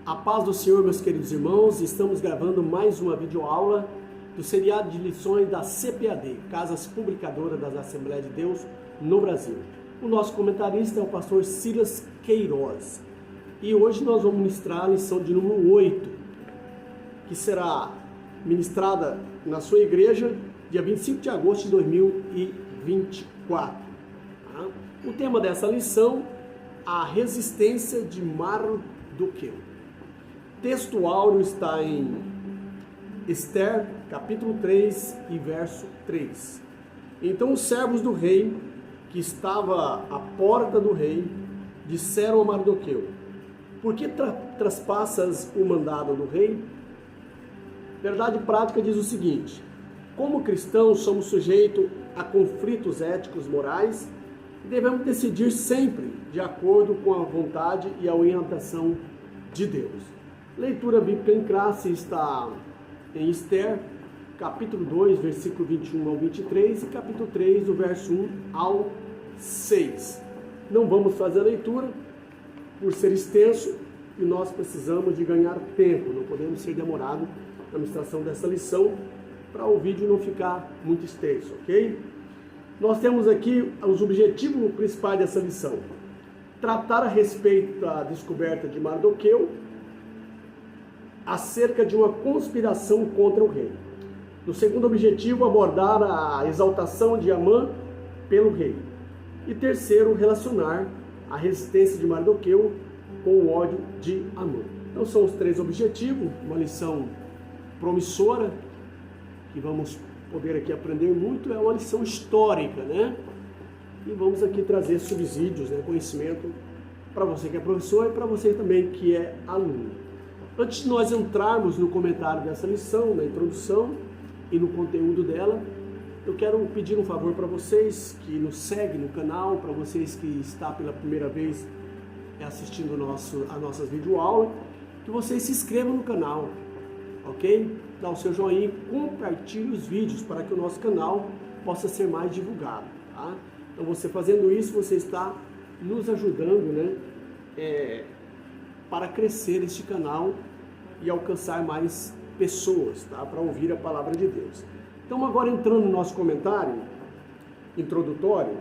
A paz do Senhor, meus queridos irmãos, estamos gravando mais uma videoaula do seriado de lições da CPAD, Casas Publicadoras das Assembleias de Deus no Brasil. O nosso comentarista é o pastor Silas Queiroz. E hoje nós vamos ministrar a lição de número 8, que será ministrada na sua igreja dia 25 de agosto de 2024. Tá? O tema dessa lição, a resistência de Mardoqueu. O texto áureo está em Esther, capítulo 3 e verso 3. Então os servos do rei, que estava à porta do rei, disseram a Mardoqueu: por que traspassas o mandado do rei? Verdade prática diz o seguinte: como cristãos somos sujeitos a conflitos éticos morais e devemos decidir sempre de acordo com a vontade e a orientação de Deus. Leitura bíblica em classe está em Esther, capítulo 2, versículo 21 ao 23 e capítulo 3, do verso 1 ao 6. Não vamos fazer a leitura por ser extenso e nós precisamos de ganhar tempo, não podemos ser demorados na ministração dessa lição para o vídeo não ficar muito extenso, ok? Nós temos aqui os objetivos principais dessa lição: tratar a respeito da descoberta de Mardoqueu acerca de uma conspiração contra o rei. No segundo objetivo, abordar a exaltação de Amã pelo rei. E terceiro, relacionar a resistência de Mardoqueu com o ódio de Amã. Então são os três objetivos, uma lição promissora, que vamos poder aqui aprender muito, é uma lição histórica, né? E vamos aqui trazer subsídios, né? Conhecimento para você que é professor e para você também que é aluno. Antes de nós entrarmos no comentário dessa lição, na introdução e no conteúdo dela, eu quero pedir um favor para vocês que nos seguem no canal, para vocês que estão pela primeira vez assistindo a nossas videoaulas, que vocês se inscrevam no canal, ok? Dá o seu joinha e compartilhe os vídeos para que o nosso canal possa ser mais divulgado, tá? Então você fazendo isso, você está nos ajudando, né? Para crescer este canal e alcançar mais pessoas, tá? Para ouvir a palavra de Deus. Então agora entrando no nosso comentário introdutório,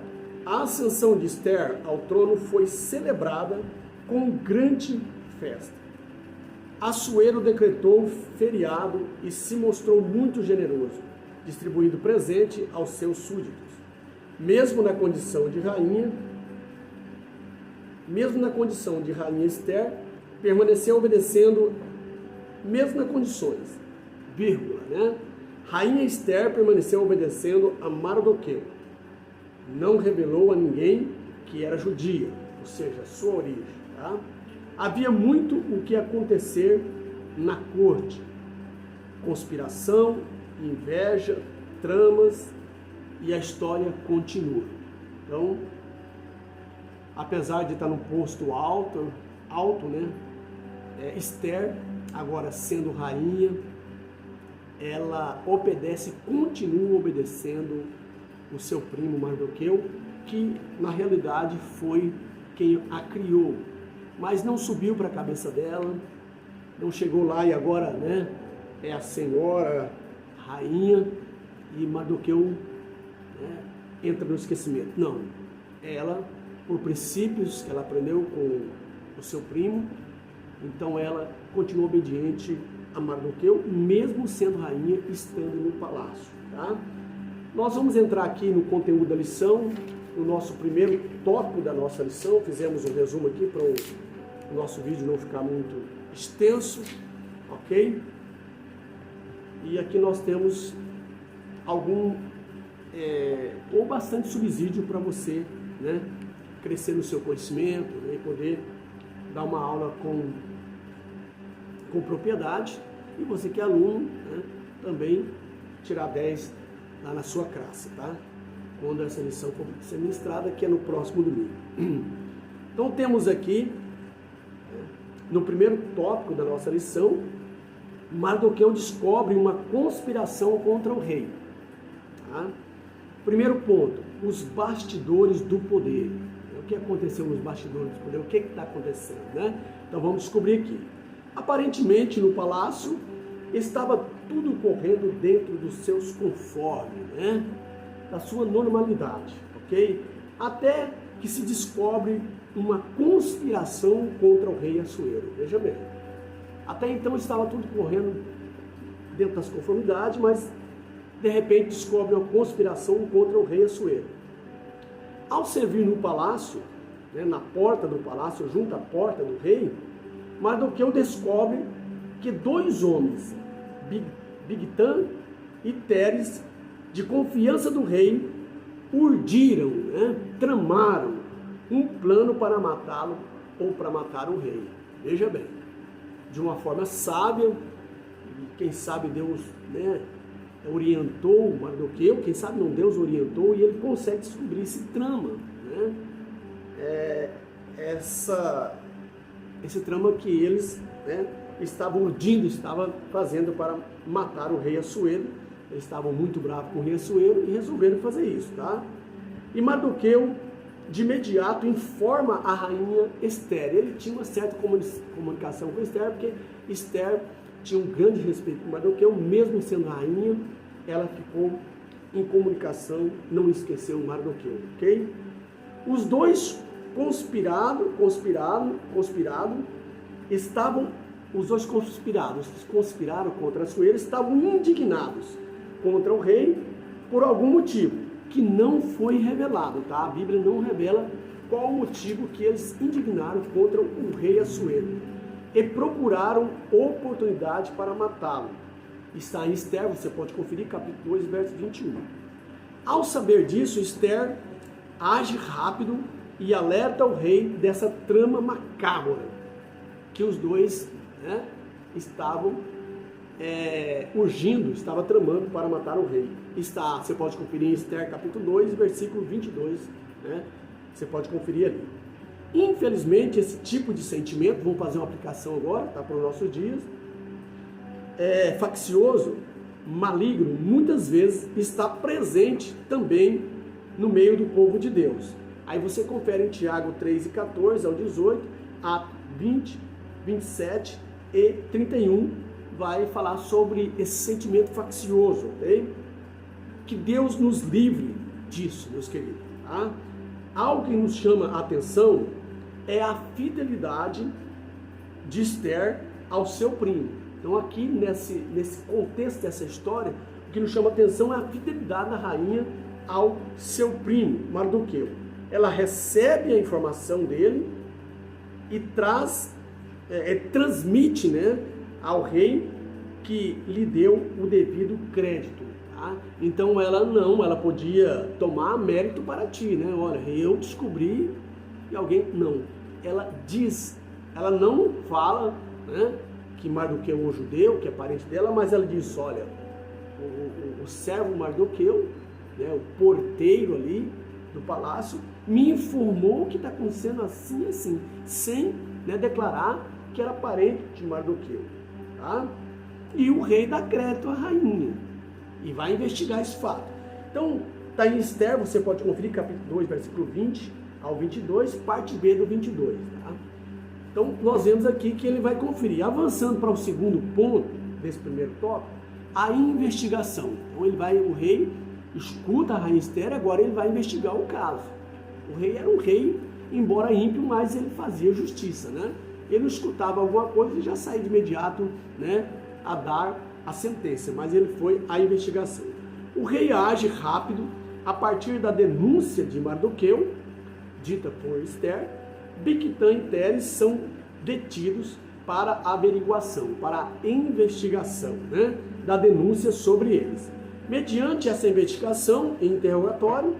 a ascensão de Esther ao trono foi celebrada com grande festa. Assuero decretou feriado e se mostrou muito generoso, distribuindo presente aos seus súditos. Mesmo na condição de rainha Esther permaneceu obedecendo, mesmo nas condições, vírgula, né? Rainha Esther permaneceu obedecendo a Mardoqueu. Não revelou a ninguém que era judia, ou seja, sua origem, tá? Havia muito o que acontecer na corte: conspiração, inveja, tramas, e a história continua. Então, apesar de estar num posto alto, né? Esther, agora sendo rainha, ela obedece, continua obedecendo o seu primo Mardoqueu, que na realidade foi quem a criou, mas não subiu para a cabeça dela, não chegou lá e agora, né, é a senhora rainha e Mardoqueu, né, entra no esquecimento. Não, ela, por princípios que ela aprendeu com o seu primo, então ela continua obediente a Mardoqueu, mesmo sendo rainha, estando no palácio, tá? Nós vamos entrar aqui no conteúdo da lição, no nosso primeiro tópico da nossa lição. Fizemos um resumo aqui para o nosso vídeo não ficar muito extenso, ok? E aqui nós temos ou bastante subsídio para você, né, crescer no seu conhecimento, né, e poder dar uma aula com propriedade, e você que é aluno, né, também tirar 10 lá na sua classe, tá? Quando essa lição for ser ministrada, que é no próximo domingo. Então temos aqui, no primeiro tópico da nossa lição, Mardoqueu descobre uma conspiração contra o rei. Tá? Primeiro ponto, os bastidores do poder. O que aconteceu nos bastidores do poder? O que está acontecendo, né? Então vamos descobrir aqui. Aparentemente, no palácio, estava tudo correndo dentro dos seus conformes, né? Da sua normalidade, ok? Até que se descobre uma conspiração contra o rei Assuero. Veja bem, até então estava tudo correndo dentro das conformidades, mas de repente descobre uma conspiração contra o rei Assuero. Ao servir no palácio, né, na porta do palácio, junto à porta do rei, Mardoqueu descobre que dois homens, Bigtan e Teres, de confiança do rei, urdiram, né, tramaram um plano para matá-lo ou para matar o rei. Veja bem, de uma forma sábia, e quem sabe Deus, né, orientou Mardoqueu, quem sabe não, Deus orientou, e ele consegue descobrir esse trama, né? Esse trama que eles, né, estavam urdindo, estavam fazendo para matar o rei Assuero. Eles estavam muito bravos com o rei Assuero e resolveram fazer isso, tá? E Mardoqueu, de imediato, informa a rainha Esther. Ele tinha uma certa comunicação com Esther, porque Esther tinha um grande respeito por Mardoqueu, mesmo sendo rainha, ela ficou em comunicação, não esqueceu Mardoqueu, ok? Os dois conspiraram contra Assuero, estavam indignados contra o rei por algum motivo que não foi revelado, tá? A Bíblia não revela qual o motivo que eles indignaram contra o rei Assuero e procuraram oportunidade para matá-lo. Está em Esther, você pode conferir, capítulo 2, verso 21. Ao saber disso, Esther age rápido e alerta o rei dessa trama macabra que os dois, né, estavam urgindo, estavam tramando para matar o rei. Você pode conferir em Esther capítulo 2, versículo 22, né? Você pode conferir ali. Infelizmente, esse tipo de sentimento, vamos fazer uma aplicação agora, tá, para os nossos dias, faccioso, maligno, muitas vezes está presente também no meio do povo de Deus. Aí você confere em Tiago 3, 14 ao 18, a 20, 27 e 31, vai falar sobre esse sentimento faccioso, ok? Que Deus nos livre disso, meus queridos, tá? Algo que nos chama a atenção é a fidelidade de Esther ao seu primo. Então aqui, nesse contexto dessa história, o que nos chama a atenção é a fidelidade da rainha ao seu primo, Mardoqueu. Ela recebe a informação dele e transmite, né, ao rei que lhe deu o devido crédito. Tá? Então ela podia tomar mérito para ti, né? Olha, eu descobri e alguém não. Ela diz, ela não fala, né, que Mardoqueu é um judeu, que é parente dela, mas ela diz, olha, o servo Mardoqueu, né, o porteiro ali do palácio, me informou que está acontecendo assim, assim, sem, né, declarar que era parente de Mardoqueu, tá? E o rei dá crédito à rainha e vai investigar esse fato. Então, está em Esther, você pode conferir capítulo 2, versículo 20 ao 22, parte B do 22, tá? Então, nós vemos aqui que ele vai conferir. Avançando para o segundo ponto desse primeiro tópico, a investigação. Então, o rei escuta a rainha Esther, agora ele vai investigar o caso. O rei era um rei, embora ímpio, mas ele fazia justiça, né? Ele não escutava alguma coisa e já saía de imediato, né, a dar a sentença, mas ele foi à investigação. O rei age rápido a partir da denúncia de Mardoqueu, dita por Esther. Bigtan e Teres são detidos para a averiguação, para a investigação, né, da denúncia sobre eles. Mediante essa investigação e interrogatório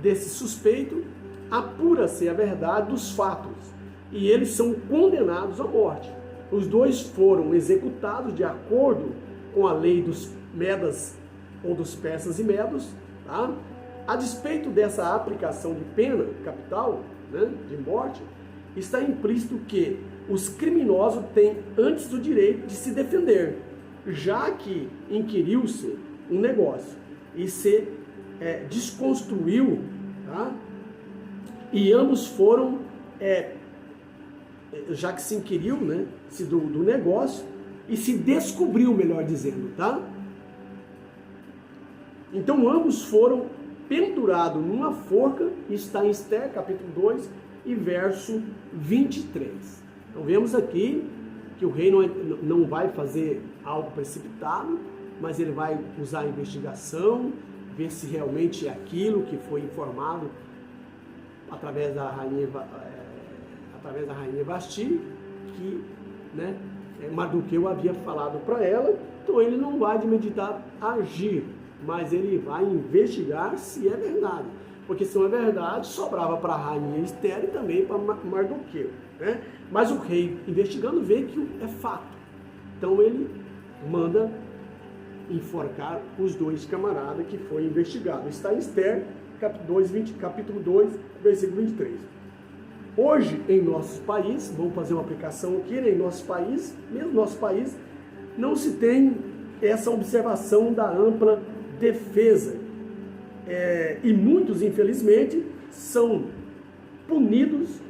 desse suspeito, apura-se a verdade dos fatos e eles são condenados à morte. Os dois foram executados de acordo com a lei dos medas ou dos persas e medos, tá? A despeito dessa aplicação de pena capital, né, de morte, está implícito que os criminosos têm antes o direito de se defender, já que inquiriu-se um negócio e se desconstruiu, tá? E ambos foram já que se inquiriu, né, do negócio, e se descobriu, melhor dizendo, tá? Então ambos foram pendurados numa forca, está em Esther, capítulo 2, e verso 23. Então vemos aqui que o rei não vai fazer algo precipitado, mas ele vai usar a investigação, ver se realmente é aquilo que foi informado através da rainha Vasti, que, né, Mardoqueu havia falado para ela. Então ele não vai de imediato agir, mas ele vai investigar se é verdade. Porque se não é verdade, sobrava para a rainha Esther e também para Mardoqueu, né? Mas o rei, investigando, vê que é fato. Então ele manda enforcar os dois camaradas que foi investigado. Está em Esther, capítulo 2, versículo 23. Hoje, em nosso país, vamos fazer uma aplicação aqui, né? Em nosso país, mesmo nosso país, não se tem essa observação da ampla defesa. E muitos, infelizmente, são punidos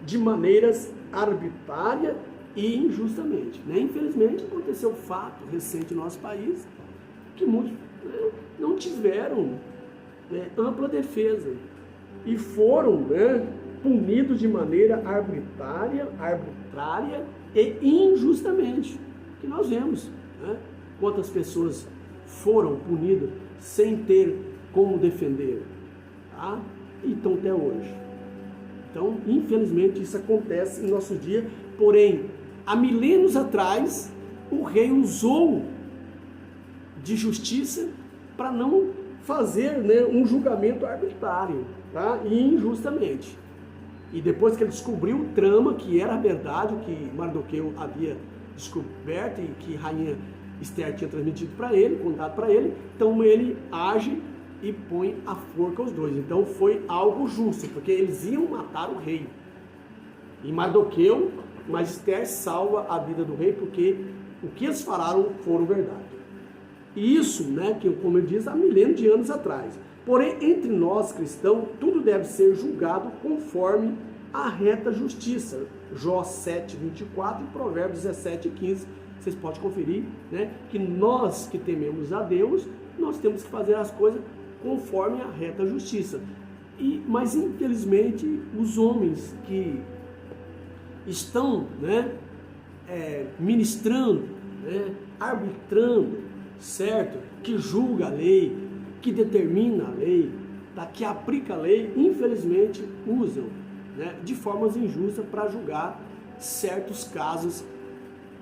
de maneiras arbitrárias e injustamente, né? Infelizmente, aconteceu um fato recente no nosso país que muitos, né, não tiveram, né, ampla defesa e foram, né, punidos de maneira arbitrária e injustamente, que nós vemos, né? Quantas pessoas foram punidas sem ter como defender, tá? E estão até hoje. Então, infelizmente, isso acontece em nosso dia, porém, há milênios atrás, o rei usou de justiça para não fazer, né, um julgamento arbitrário, tá? E injustamente. E depois que ele descobriu o trama, que era a verdade, o que Mardoqueu havia descoberto e que rainha Esther tinha transmitido para ele, contado para ele, então ele age e põe a forca aos dois. Então foi algo justo, porque eles iam matar o rei. E Mardoqueu, mas Esther salva a vida do rei, porque o que eles falaram foram verdade. E isso, né, que como ele diz, há milênios de anos atrás. Porém, entre nós cristãos, tudo deve ser julgado conforme a reta justiça. Jó 7, 24 e Provérbios 17, 15. Vocês podem conferir, né, que nós que tememos a Deus, nós temos que fazer as coisas conforme a reta justiça. Mas infelizmente os homens que estão, né, ministrando, né, arbitrando, certo? Que julga a lei, que determina a lei, tá? Que aplica a lei, infelizmente usam, né, de formas injustas para julgar certos casos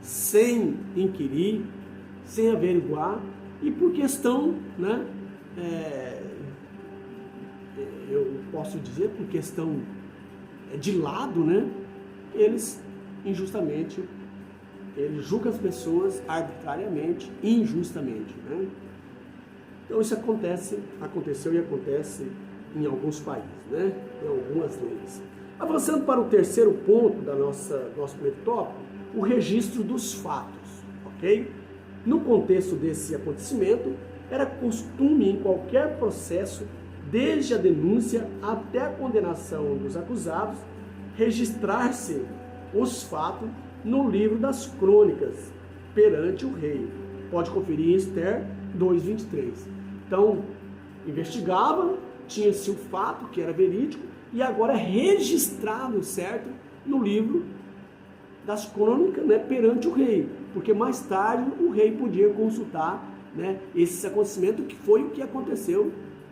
sem inquirir, sem averiguar e por questão, né, eu posso dizer por questão de lado, né, eles injustamente, eles julgam as pessoas arbitrariamente, injustamente, né? Então isso aconteceu e acontece em alguns países, né, em algumas leis. Avançando para o terceiro ponto da nosso primeiro tópico, o registro dos fatos, ok? No contexto desse acontecimento, era costume em qualquer processo, desde a denúncia até a condenação dos acusados, registrar-se os fatos no livro das crônicas, perante o rei. Pode conferir em Esther 2:23. Então, investigava, tinha-se o fato que era verídico, e agora é registrado, certo? No livro das crônicas, né, perante o rei. Porque mais tarde o rei podia consultar, né, esse acontecimento, que foi o que aconteceu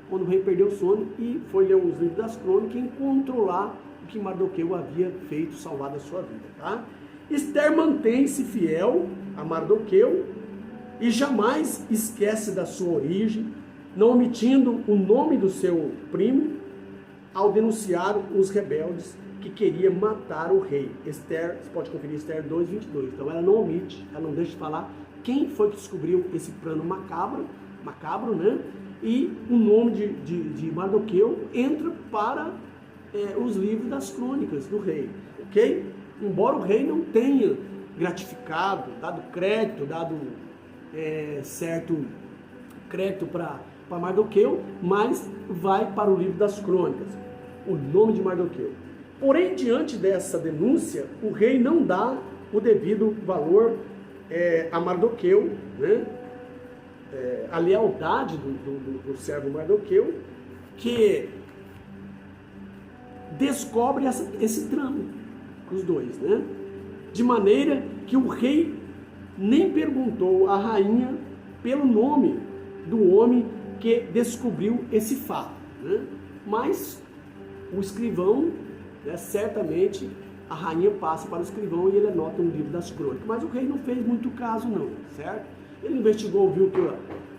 quando o rei perdeu o sono e foi ler os livros das crônicas e encontrou lá o que Mardoqueu havia feito, salvado a sua vida, tá? Esther mantém-se fiel a Mardoqueu e jamais esquece da sua origem, não omitindo o nome do seu primo ao denunciar os rebeldes que queria matar o rei. Esther, você pode conferir Esther 2:22. Então ela não omite, ela não deixa de falar quem foi que descobriu esse plano macabro, né? E o nome de Mardoqueu entra para os livros das crônicas do rei, ok? Embora o rei não tenha gratificado, dado crédito, certo crédito para Mardoqueu, mas vai para o livro das crônicas, o nome de Mardoqueu. Porém, diante dessa denúncia, o rei não dá o devido valor a Mardoqueu, né? A lealdade do servo Mardoqueu, que descobre esse trama, os dois, né? De maneira que o rei nem perguntou à rainha pelo nome do homem que descobriu esse fato, né? Mas o escrivão, né, certamente a rainha passa para o escrivão e ele anota um livro das crônicas. Mas o rei não fez muito caso não, certo? Ele investigou, viu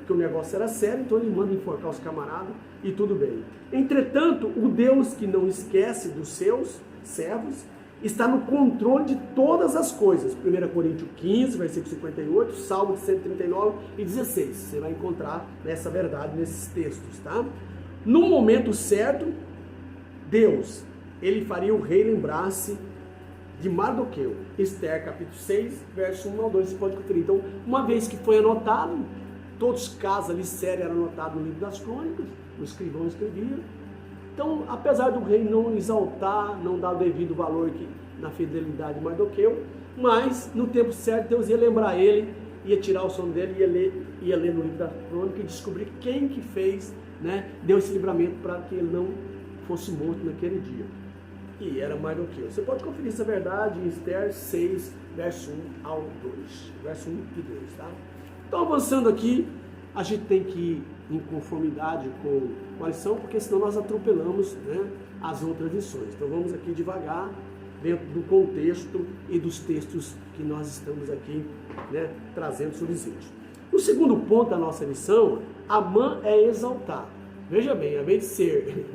que o negócio era sério, então ele manda enforcar os camaradas e tudo bem. Entretanto, o Deus que não esquece dos seus servos está no controle de todas as coisas. 1 Coríntios 15, versículo 58, Salmo 139 e 16. Você vai encontrar essa verdade nesses textos, tá? No momento certo, Deus, ele faria o rei lembrar-se de Mardoqueu. Esther, capítulo 6, verso 1 ao 2, você pode conferir. Então, uma vez que foi anotado, todos os casos ali sérios eram anotados no livro das crônicas, o escrivão escrevia. Então, apesar do rei não exaltar, não dar o devido valor na fidelidade de Mardoqueu, mas no tempo certo Deus ia lembrar ele, ia tirar o sono dele, ia ler no livro da crônica e descobrir quem que fez, né, deu esse livramento para que ele não fosse morto naquele dia. E era Mardoqueu. Você pode conferir essa verdade em Esther 6, verso 1 ao 2. Verso 1 e 2, tá? Então, avançando aqui, a gente tem que ir em conformidade com a lição, porque senão nós atropelamos, né, as outras lições. Então, vamos aqui devagar, dentro do contexto e dos textos que nós estamos aqui, né, trazendo sobre os índios. O segundo ponto da nossa lição, Amã é exaltado. Veja bem, ao invés de ser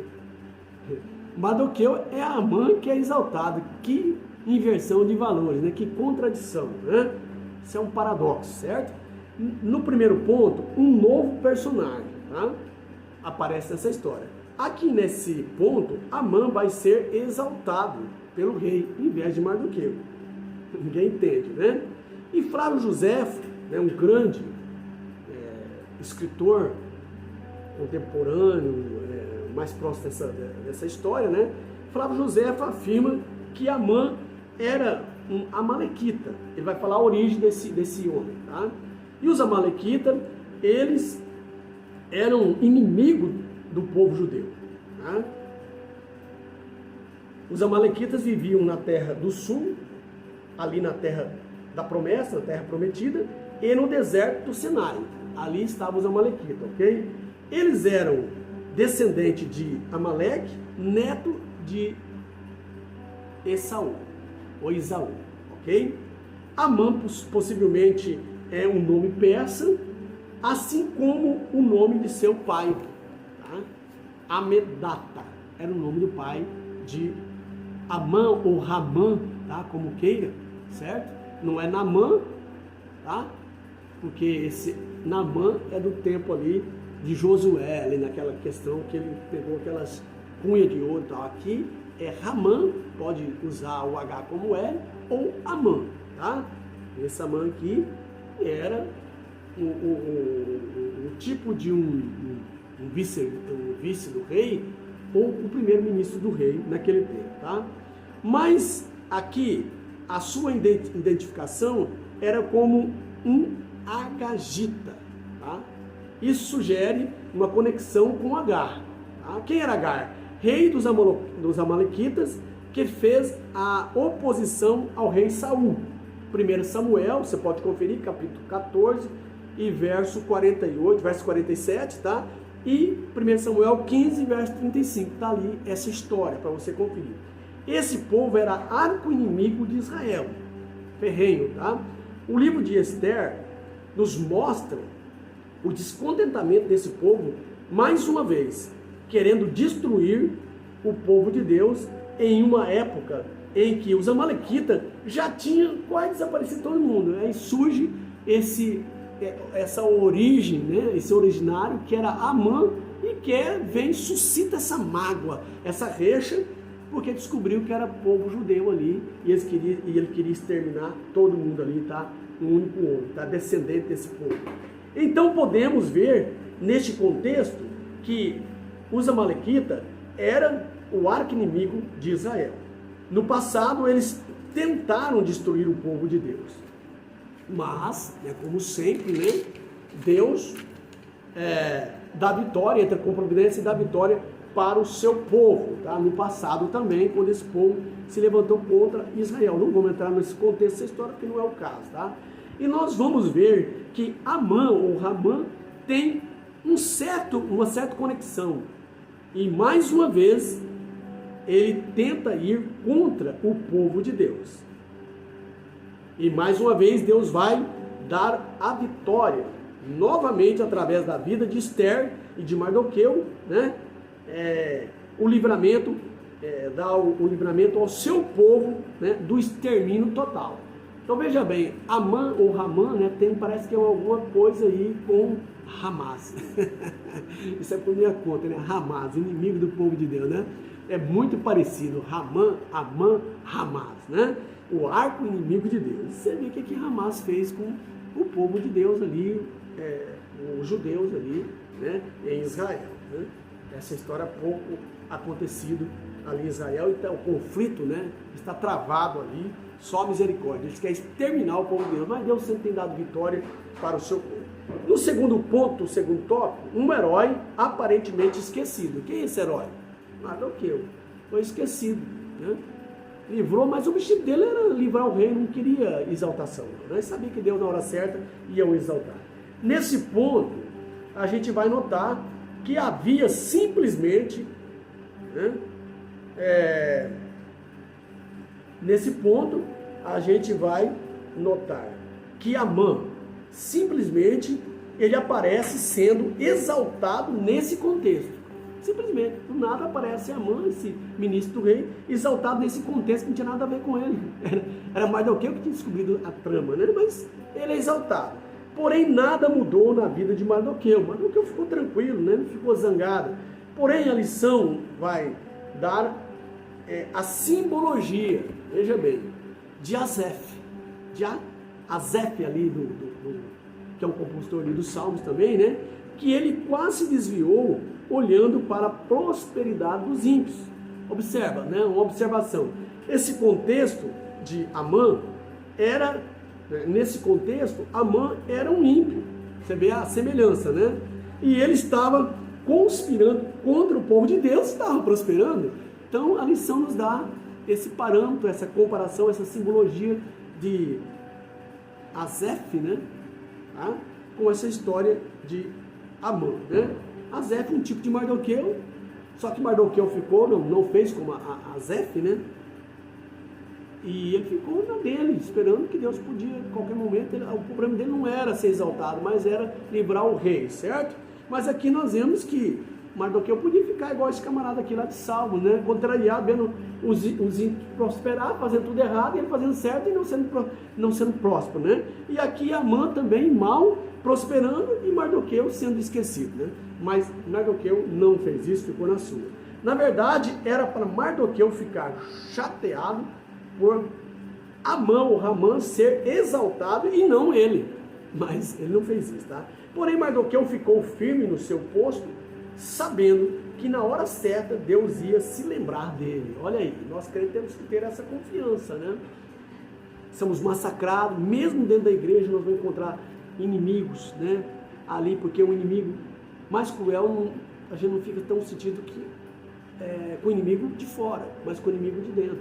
Mardoqueu, é Amã que é exaltado. Que inversão de valores, né? Que contradição, né? Isso é um paradoxo, certo? No primeiro ponto, um novo personagem, tá, aparece nessa história. Aqui nesse ponto, Amã vai ser exaltado pelo rei, em vez de Mardoqueu. Ninguém entende, né? E Flávio Josefo, né, um grande escritor contemporâneo, mais próximo dessa história, né? Flávio Josefo afirma que Amã era um amalequita. Ele vai falar a origem desse homem, tá? E os amalequitas, eles eram inimigos do povo judeu, tá? Os amalequitas viviam na terra do sul, ali na terra da promessa, na terra prometida, e no deserto do Sinai. Ali estavam os amalequitas, ok? Eles eram descendentes de Amaleque, neto de Esaú, ou Isaú, ok? Amã possivelmente é um nome persa, assim como o nome de seu pai, tá? Amedata era o nome do pai de Amã ou Ramã, tá? Como queira, certo? Não é Namã, tá? Porque esse Namã é do tempo ali de Josué, ali naquela questão que ele pegou aquelas cunhas de ouro e tal. Aqui é Ramã, pode usar o H como L, ou Amã, tá? Esse Amã aqui era o tipo de um vice do rei, ou o primeiro-ministro do rei naquele tempo, tá? Mas aqui a sua identificação era como um agagita, tá? Isso sugere uma conexão com Agar, tá? Quem era Agar? Rei dos amalequitas, que fez a oposição ao rei Saul. 1 Samuel, você pode conferir, capítulo 14 e verso 48, verso 47, tá? E 1 Samuel 15, verso 35, tá ali essa história para você conferir. Esse povo era arco-inimigo de Israel, ferrenho, tá? O livro de Esther nos mostra o descontentamento desse povo, mais uma vez, querendo destruir o povo de Deus em uma época em que os amalequitas já tinham quase desaparecido todo mundo, né? E surge essa origem, né? Esse originário que era Amã e vem suscita essa mágoa, essa recha, porque descobriu que era povo judeu ali e ele queria exterminar todo mundo ali, tá? Um único homem, tá? Descendente desse povo. Então podemos ver neste contexto que os amalequitas eram o arqui-inimigo de Israel. No passado, eles tentaram destruir o povo de Deus. Mas, como sempre, né, Deus dá vitória, entra com providência e dá vitória para o seu povo. Tá? No passado também, quando esse povo se levantou contra Israel. Não vamos entrar nesse contexto dessa história, porque não é o caso. Tá? E nós vamos ver que Amã ou Ramã tem uma certa conexão. E mais uma vez, ele tenta ir contra o povo de Deus. E mais uma vez Deus vai dar a vitória, novamente através da vida de Ester e de Mardoqueu, né? O livramento, dá o livramento ao seu povo, né? Do extermínio total. Então veja bem, Amã ou Ramã, né? Parece que é alguma coisa aí com Hamas. Isso é por minha conta, né? Hamas, inimigo do povo de Deus, né? É muito parecido, Amã, Hamas, né? O arco inimigo de Deus. Você vê o que Hamas fez com o povo de Deus ali, os judeus ali, né? Em Israel, né? Essa história há pouco acontecido ali em Israel, então o conflito, né? Está travado ali, só misericórdia. Eles querem exterminar o povo de Deus, mas Deus sempre tem dado vitória para o seu povo. No segundo ponto, o segundo tópico, um herói aparentemente esquecido. Quem é esse herói? Mardoqueu. Foi esquecido, né? Livrou, mas o objetivo dele era livrar o rei, não queria exaltação. Ele sabia que Deus na hora certa ia o exaltar. Nesse ponto, a gente vai notar que havia simplesmente, né, nesse ponto, a gente vai notar que Amã, simplesmente, ele aparece sendo exaltado nesse contexto. Simplesmente, do nada aparece Amã, esse ministro do rei, exaltado nesse contexto que não tinha nada a ver com ele. Era Mardoqueu que tinha descobrido a trama, né? Mas ele é exaltado. Porém, nada mudou na vida de Mardoqueu. Mardoqueu ficou tranquilo, né? Não ficou zangado. Porém, a lição vai dar a simbologia, veja bem, de Asaf. De Asaf ali, que é um compositor ali dos Salmos também, né? Que ele quase se desviou olhando para a prosperidade dos ímpios. Observa, né? Uma observação. Esse contexto de Amã nesse contexto, Amã era um ímpio. Você vê a semelhança, né? E ele estava conspirando contra o povo de Deus, estava prosperando. Então a lição nos dá esse parâmetro, essa comparação, essa simbologia de Asaf, né? Tá? Com essa história de Amã, né? Asaf é um tipo de Mardoqueu, só que Mardoqueu ficou, não fez como Asaf, né? E ele ficou na dele, esperando que Deus podia, em qualquer momento, o problema dele não era ser exaltado, mas era livrar o rei, certo? Mas aqui nós vemos que Mardoqueu podia ficar igual esse camarada aqui lá de Salmo, né? Contrariado, vendo os ímpios prosperar, fazendo tudo errado, e ele fazendo certo e não sendo próspero, né? E aqui Amã também mal, prosperando, e Mardoqueu sendo esquecido, né? Mas Mardoqueu não fez isso, ficou na sua. Na verdade, era para Mardoqueu ficar chateado por Amã ou Ramã ser exaltado e não ele. Mas ele não fez isso, tá? Porém, Mardoqueu ficou firme no seu posto, sabendo que na hora certa Deus ia se lembrar dele. Olha aí, nós crentes temos que ter essa confiança, né? Somos massacrados, mesmo dentro da igreja nós vamos encontrar inimigos, né? Ali, porque o inimigo mais cruel, a gente não fica tão sentido que com o inimigo de fora, mas com o inimigo de dentro,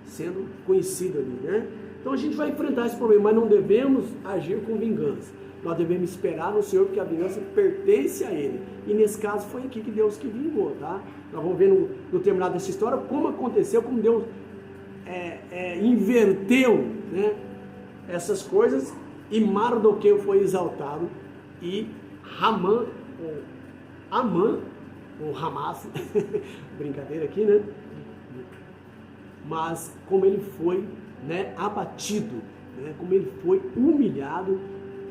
sendo conhecido ali, né? Então a gente vai enfrentar esse problema, mas não devemos agir com vingança. Nós devemos esperar no Senhor, porque a vingança pertence a Ele. E nesse caso foi aqui que Deus que vingou, tá? Nós vamos ver no terminar dessa história como aconteceu, como Deus inverteu, né, essas coisas, e Mardoqueu foi exaltado e Amã ou Hamas, brincadeira aqui, né? Mas como ele foi, né, abatido, né, como ele foi humilhado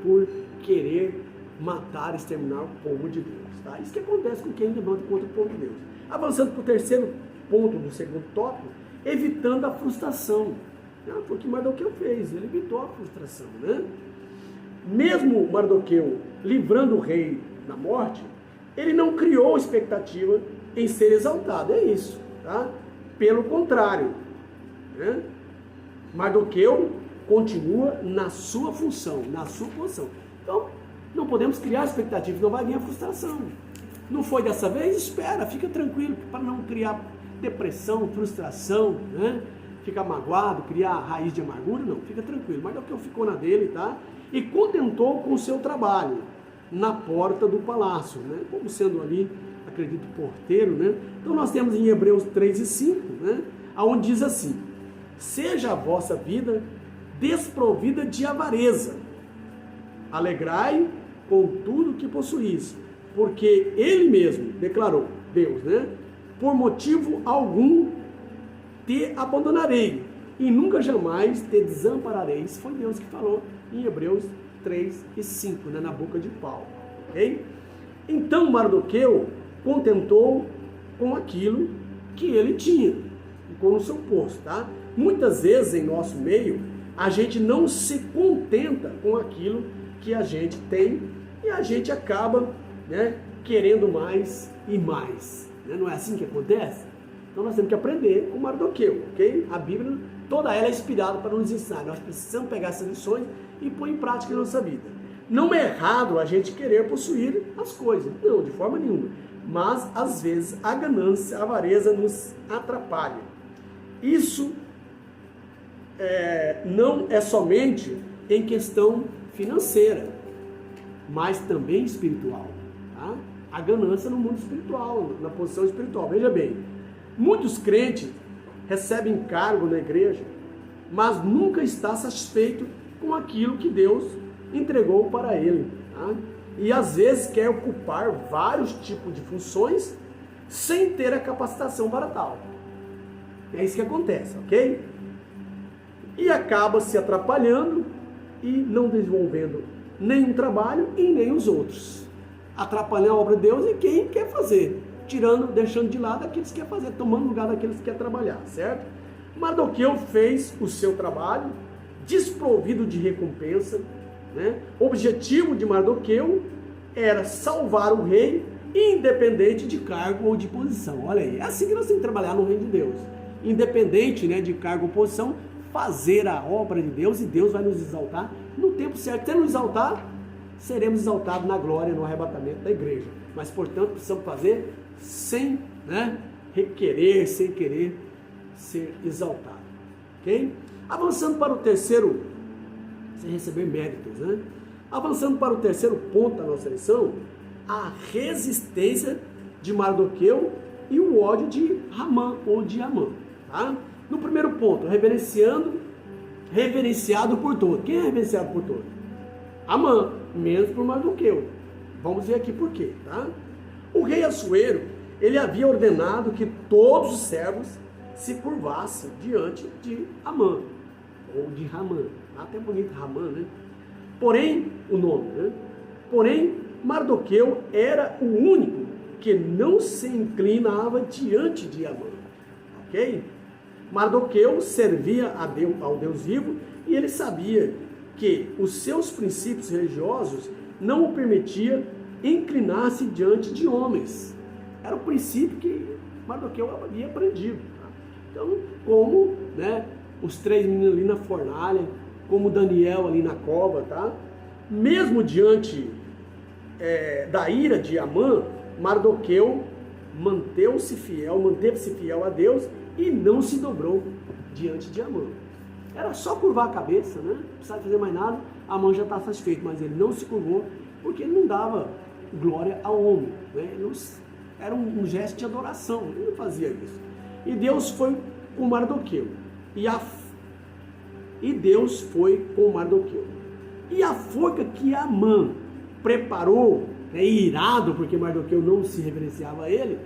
por querer matar, exterminar o povo de Deus. Tá? Isso que acontece com quem levanta contra o povo de Deus. Avançando para o terceiro ponto do segundo tópico, evitando a frustração. Foi o que Mardoqueu fez, ele evitou a frustração. Né? Mesmo Mardoqueu livrando o rei da morte, ele não criou expectativa em ser exaltado. É isso. Tá? Pelo contrário, né? Mardoqueu continua na sua função, na sua posição. Então, não podemos criar expectativas, não vai vir a frustração. Não foi dessa vez? Espera, fica tranquilo, para não criar depressão, frustração, né? Ficar magoado, criar raiz de amargura, não, fica tranquilo. Mardoqueu ficou na dele, tá? E contentou com o seu trabalho na porta do palácio, né? Como sendo ali, acredito, porteiro, né? Então nós temos em Hebreus 3 e 5, né? Onde diz assim: seja a vossa vida desprovida de avareza, alegrai com tudo que possuís, porque ele mesmo declarou, Deus, né? Por motivo algum te abandonarei e nunca jamais te desamparareis. Foi Deus que falou em Hebreus 3 e 5, né? Na boca de Paulo, ok? Então Mardoqueu contentou com aquilo que ele tinha, ficou no seu posto, tá? Muitas vezes em nosso meio, a gente não se contenta com aquilo que a gente tem e a gente acaba, né, querendo mais e mais, né? Não é assim que acontece? Então nós temos que aprender com Mardoqueu, ok? A Bíblia, toda ela é inspirada para nos ensinar. Nós precisamos pegar essas lições e pôr em prática na nossa vida. Não é errado a gente querer possuir as coisas, não, de forma nenhuma. Mas, às vezes, a ganância, a avareza nos atrapalha. Isso não é somente em questão financeira, mas também espiritual. Tá? A ganância no mundo espiritual, na posição espiritual. Veja bem, muitos crentes recebem cargo na igreja, mas nunca está satisfeito com aquilo que Deus entregou para ele. Tá? E às vezes quer ocupar vários tipos de funções sem ter a capacitação para tal. É isso que acontece, ok? E acaba se atrapalhando e não desenvolvendo nenhum trabalho e nem os outros. Atrapalhando a obra de Deus e quem quer fazer, deixando de lado aqueles que quer fazer, tomando lugar daqueles que quer trabalhar, certo? Mardoqueu fez o seu trabalho, desprovido de recompensa, né? O objetivo de Mardoqueu era salvar o rei, independente de cargo ou de posição. Olha aí, é assim que nós temos que trabalhar no reino de Deus. Independente, né, de cargo ou posição, fazer a obra de Deus e Deus vai nos exaltar no tempo certo. Se nos exaltar, seremos exaltados na glória, no arrebatamento da igreja. Mas, portanto, precisamos fazer sem, né, requerer, sem querer ser exaltado. Ok? Avançando para o terceiro, sem receber méritos, né? Avançando para o terceiro ponto da nossa lição, a resistência de Mardoqueu e o ódio de Hamã ou de Amã. Tá? No primeiro ponto, reverenciado por todos. Quem é reverenciado por todos? Amã, menos por Mardoqueu. Vamos ver aqui por quê. Tá? O rei Assuero, ele havia ordenado que todos os servos se curvassem diante de Amã, ou de Hamã. Até bonito Hamã, né? Porém, o nome, né? Porém, Mardoqueu era o único que não se inclinava diante de Amã. Ok? Mardoqueu servia ao Deus vivo e ele sabia que os seus princípios religiosos não o permitia inclinar-se diante de homens. Era o princípio que Mardoqueu havia aprendido. Tá? Então, como, né, os 3 meninos ali na fornalha, como Daniel ali na cova, tá? Mesmo diante da ira de Amã, Mardoqueu manteve-se fiel a Deus e não se dobrou diante de Amã. Era só curvar a cabeça, né? Não precisava fazer mais nada, Amã já está satisfeito, mas ele não se curvou porque ele não dava glória ao homem, né? Era um gesto de adoração, ele não fazia isso. E Deus foi com Mardoqueu. E Deus foi com Mardoqueu. E a forca que Amã preparou, né, irado, porque Mardoqueu não se reverenciava a ele,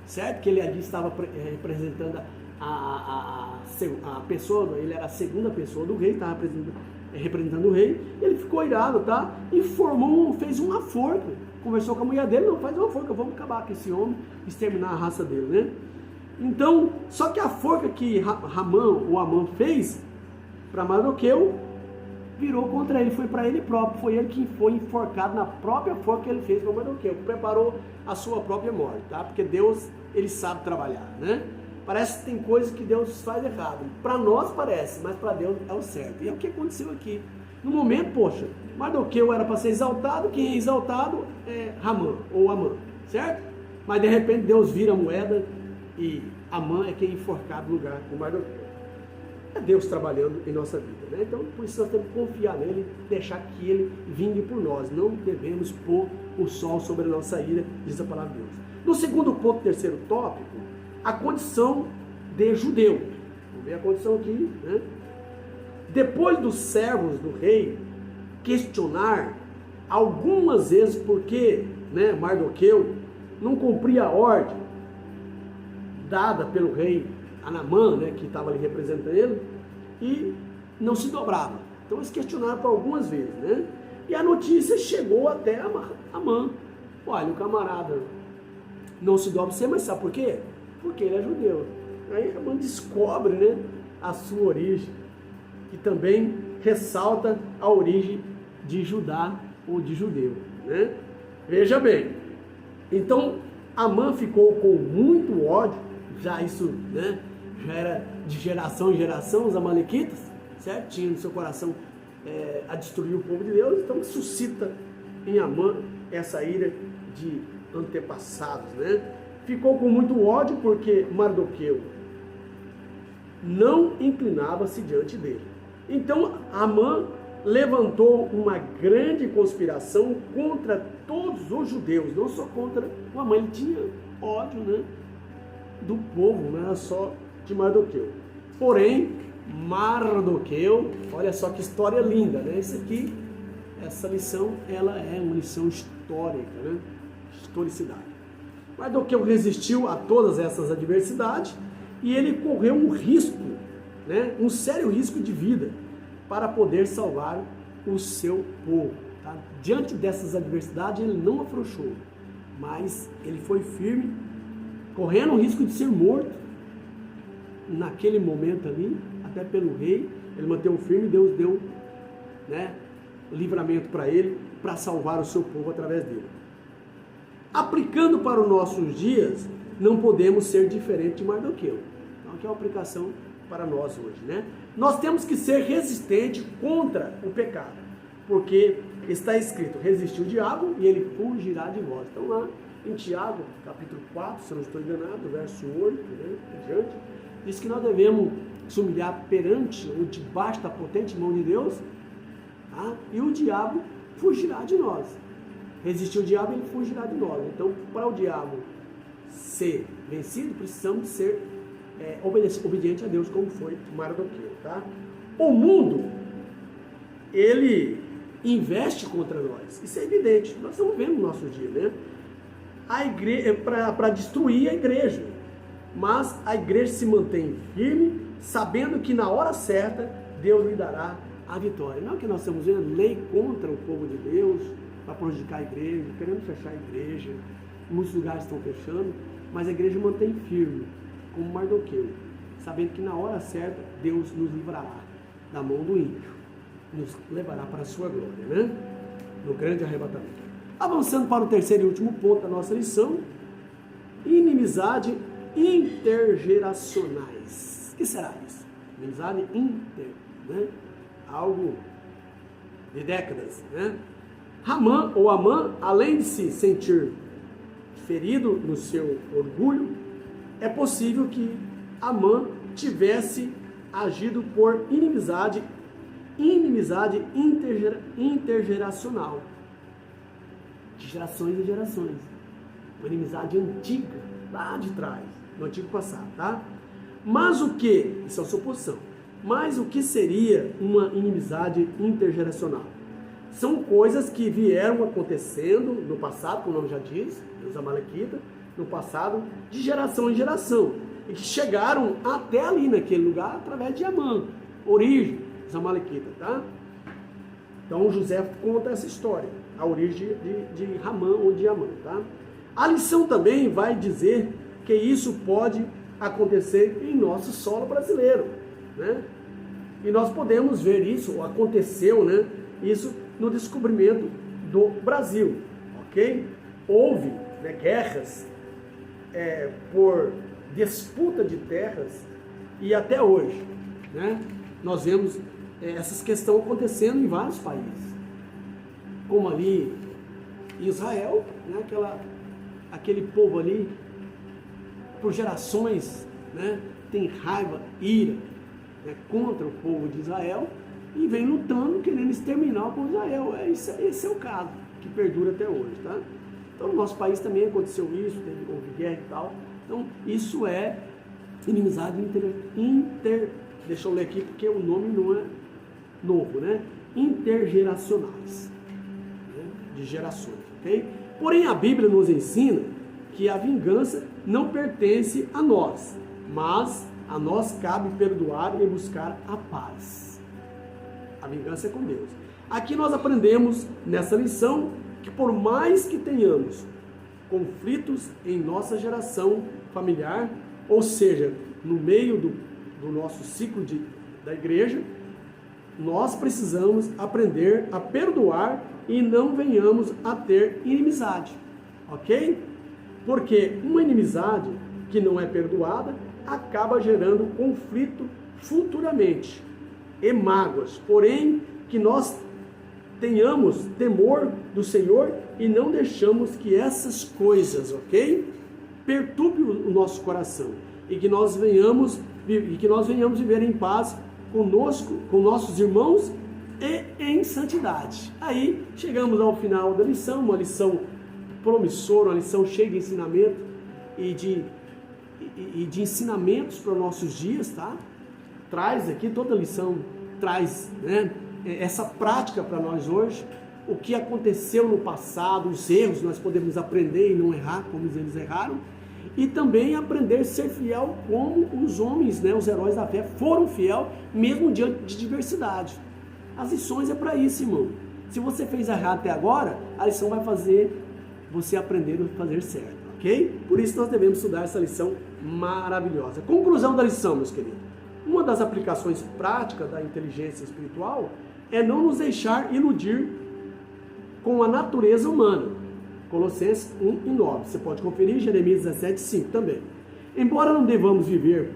certo? Que ele ali estava representando a pessoa, ele era a segunda pessoa do rei, estava representando o rei, ele ficou irado, tá? E fez uma forca, conversou com a mulher dele, não, faz uma forca, vamos acabar com esse homem, exterminar a raça dele, né? Então, só que a forca que Amã fez para Mardoqueu, virou contra ele, foi para ele próprio, foi ele que foi enforcado na própria forca que ele fez para Mardoqueu, preparou a sua própria morte, tá? Porque Deus, ele sabe trabalhar, né? Parece que tem coisas que Deus faz errado. Para nós parece, mas para Deus é o certo. E é o que aconteceu aqui. No momento, poxa, Mardoqueu era para ser exaltado, quem é exaltado é Ramã ou Amã, certo? Mas de repente Deus vira a moeda e Amã é quem é enforcado no lugar do Mardoqueu. É Deus trabalhando em nossa vida, né? Então, por isso nós temos que confiar nele, deixar que ele vingue por nós. Não devemos pôr o sol sobre a nossa ira, diz a palavra de Deus. No segundo ponto, terceiro tópico, a condição de judeu. Vamos ver a condição aqui, né? Depois dos servos do rei questionar algumas vezes por que, né, Mardoqueu não cumpria a ordem dada pelo rei Anamã, né, que estava ali representando ele, e não se dobrava. Então eles questionaram por algumas vezes, né? E a notícia chegou até Amã. Olha, o camarada não se dobra você, mas sabe por quê? Porque ele é judeu. Aí Amã descobre, né, a sua origem, que também ressalta a origem de Judá ou de judeu, né? Veja bem, então Amã ficou com muito ódio, já isso, né, já era de geração em geração, os amalequitas, certo? Tinha no seu coração a destruir o povo de Deus, então suscita em Amã essa ira de antepassados, né? Ficou com muito ódio porque Mardoqueu não inclinava-se diante dele. Então Amã levantou uma grande conspiração contra todos os judeus, não só contra o Amã, ele tinha ódio, né, do povo, não era só de Mardoqueu. Porém, Mardoqueu, olha só que história linda, né? Isso aqui, essa lição, ela é uma lição histórica, né? Historicidade. Mardoqueu resistiu a todas essas adversidades e ele correu um risco, né? Um sério risco de vida para poder salvar o seu povo. Tá? Diante dessas adversidades, ele não afrouxou, mas ele foi firme, correndo o risco de ser morto naquele momento ali, até pelo rei. Ele manteve firme, Deus deu, né, livramento para ele, para salvar o seu povo através dele. Aplicando para os nossos dias, não podemos ser diferente de Mardoqueu. Então aqui é uma aplicação para nós hoje, né? Nós temos que ser resistente contra o pecado, porque está escrito, resistir o diabo e ele fugirá de vós. Então lá em Tiago, capítulo 4, se eu não estou enganado, verso 8, né, em diante, diz que nós devemos se humilhar perante ou debaixo da potente mão de Deus, tá? E o diabo fugirá de nós. Resistir o diabo, ele fugirá de nós. Então, para o diabo ser vencido, precisamos ser obediente a Deus, como foi Mardoqueu, tá? O mundo, ele investe contra nós. Isso é evidente. Nós estamos vendo no nosso dia, né? A igreja, para destruir a igreja. Mas a igreja se mantém firme, sabendo que na hora certa, Deus lhe dará a vitória. Não é o que nós estamos vendo, lei contra o povo de Deus, para prejudicar a igreja, querendo fechar a igreja. Muitos lugares estão fechando, mas a igreja mantém firme, como Mardoqueu, sabendo que na hora certa Deus nos livrará da mão do ímpio, nos levará para a sua glória, né? No grande arrebatamento. Avançando para o terceiro e último ponto da nossa lição, inimizade intergeracionais. O que será isso? Inimizade inter, né? Algo de décadas, né? Ramã ou Amã, além de se sentir ferido no seu orgulho, é possível que Amã tivesse agido por inimizade intergeracional, de gerações em gerações, uma inimizade antiga, lá de trás, no antigo passado, tá? Mas o que? Isso é uma suposição. Mas o que seria uma inimizade intergeracional? São coisas que vieram acontecendo no passado, como o nome já diz, os amalequitas, no passado, de geração em geração, e que chegaram até ali naquele lugar através de Amã, origem dos amalequitas, tá? Então José conta essa história, a origem de Ramã ou de Amã, tá? A lição também vai dizer que isso pode acontecer em nosso solo brasileiro, né? E nós podemos ver isso, aconteceu, né? Isso no descobrimento do Brasil, ok? Houve, né, guerras por disputa de terras, e até hoje, né, nós vemos essas questões acontecendo em vários países, como ali em Israel, né, aquele povo ali, por gerações, né, tem raiva, ira, né, contra o povo de Israel, e vem lutando, querendo exterminar o povo de Israel. Esse é o caso que perdura até hoje, tá? Então, no nosso país também aconteceu isso, houve guerra e tal. Então, isso é inimizade deixa eu ler aqui porque o nome não é novo, né? Intergeracionais, né? De gerações, ok? Porém, a Bíblia nos ensina que a vingança não pertence a nós, mas a nós cabe perdoar e buscar a paz. A vingança é com Deus. Aqui nós aprendemos nessa lição que por mais que tenhamos conflitos em nossa geração familiar, ou seja, no meio do nosso ciclo da igreja, nós precisamos aprender a perdoar e não venhamos a ter inimizade, ok? Porque uma inimizade que não é perdoada acaba gerando conflito futuramente e mágoas. Porém, que nós tenhamos temor do Senhor e não deixamos que essas coisas, ok, perturbe o nosso coração e que nós venhamos viver em paz conosco, com nossos irmãos e em santidade. Aí chegamos ao final da lição, uma lição promissora, uma lição cheia de ensinamento e de ensinamentos para os nossos dias, tá? Traz aqui, toda lição traz, né, essa prática para nós hoje, o que aconteceu no passado, os erros, nós podemos aprender e não errar como eles erraram, e também aprender a ser fiel como os homens, né, os heróis da fé foram fiel, mesmo diante de diversidade. As lições é para isso, irmão. Se você fez errado até agora, a lição vai fazer você aprender a fazer certo, ok? Por isso nós devemos estudar essa lição maravilhosa. Conclusão da lição, meus queridos. Uma das aplicações práticas da inteligência espiritual é não nos deixar iludir com a natureza humana. Colossenses 1 e 9. Você pode conferir Jeremias 17, 5 também. Embora não devamos viver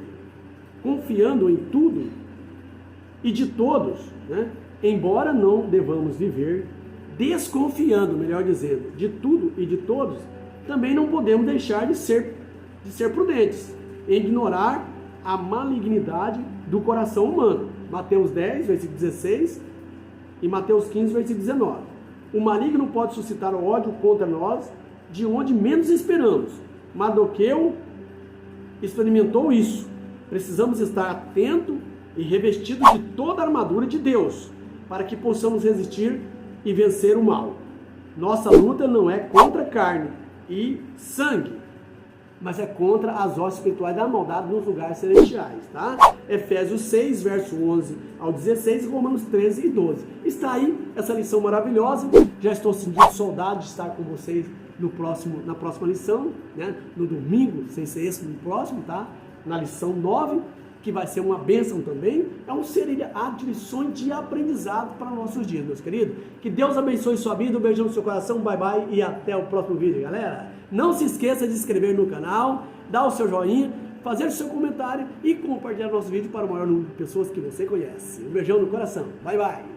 confiando em tudo e de todos, né? Embora não devamos viver desconfiando, melhor dizendo, de tudo e de todos, também não podemos deixar de ser prudentes, em ignorar a malignidade do coração humano. Mateus 10, versículo 16 e Mateus 15, versículo 19. O maligno pode suscitar ódio contra nós de onde menos esperamos. Mardoqueu experimentou isso. Precisamos estar atentos e revestidos de toda a armadura de Deus, para que possamos resistir e vencer o mal. Nossa luta não é contra carne e sangue, mas é contra as hostes espirituais da maldade nos lugares celestiais, tá? Efésios 6, verso 11 ao 16, Romanos 13 e 12. Está aí essa lição maravilhosa. Já estou sentindo saudade de estar com vocês na próxima lição, né? No domingo, sem ser esse, no próximo, tá? Na lição 9, que vai ser uma bênção também. É um seriado de lições de aprendizado para nossos dias, meus queridos. Que Deus abençoe sua vida, um beijão no seu coração, bye bye e até o próximo vídeo, galera. Não se esqueça de se inscrever no canal, dar o seu joinha, fazer o seu comentário e compartilhar nosso vídeo para o maior número de pessoas que você conhece. Um beijão no coração, bye bye.